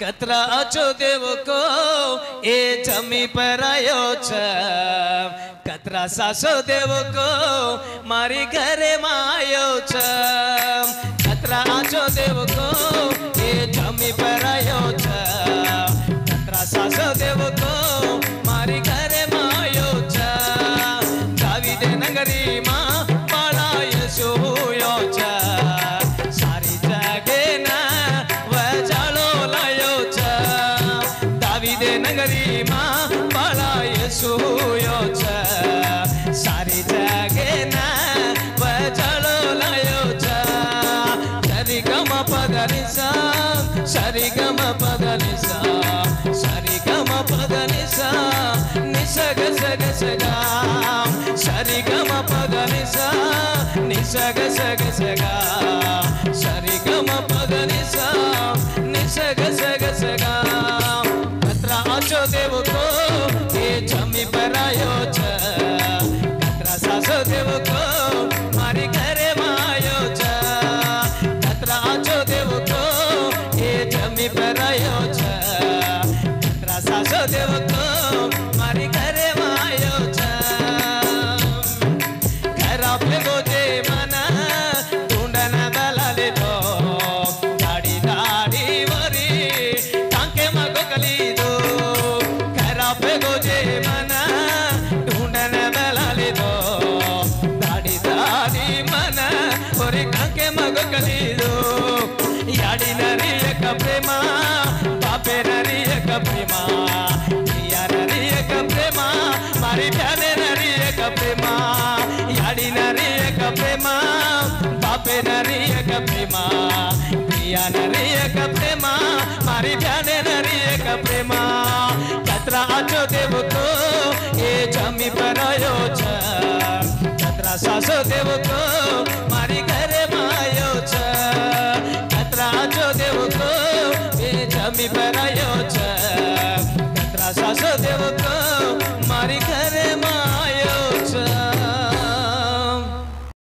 कतरा आचो देव को ए जमी पर आयो छ कतरा सासो देव को मारी घरे मायो छ कतरा आचो देव को ए जमी पर आयो छ कतरा सासो देव को मारी घरे मायो छ दावीद नगरी मां बाळा येशू होयो छ सारी जगे ना वजालो लायो छ दावीद नगरी मां बाळा येशू होयो छ सारी जगे ना वजालो लायो छ सरिगम पदनिसा सरिगम पदनिसा सरिगम पदनिसा निसग सग सगा सरिगम पदनिसा निसग सग सगा सरिगम पदनिसा निसग सग सगा कतरा आचो देव को ये जमी पर आयो छ कतरा सासो देव को मारी घरे मायो छ कतरा आचो देव को ये जमी पर आयो छ कतरा सासो देव को मारी घरे मायो छ घरा पे गोजे मना ढूंढन बलाले दो दाड़ी दाड़ी वरी टांके मगो कली दो घरा पे गोजे मना ढूंढन बलाले दो दाड़ी दाड़ी मना वरी टांके मगो कली दो याडी नरी एक प्रेमा बापे नरी एक प्रेमा प्रिया नरी एक प्रेमा मारी प्यारे नरी एक प्रेमा याडी नरी एक प्रेमा बापे नरी एक प्रेमा प्रिया नरी एक प्रेमा मारी प्यारे नरी एक प्रेमा कतरा आचो देव को ये जमी पर आयो छ कतरा सासो देव को मारी घरे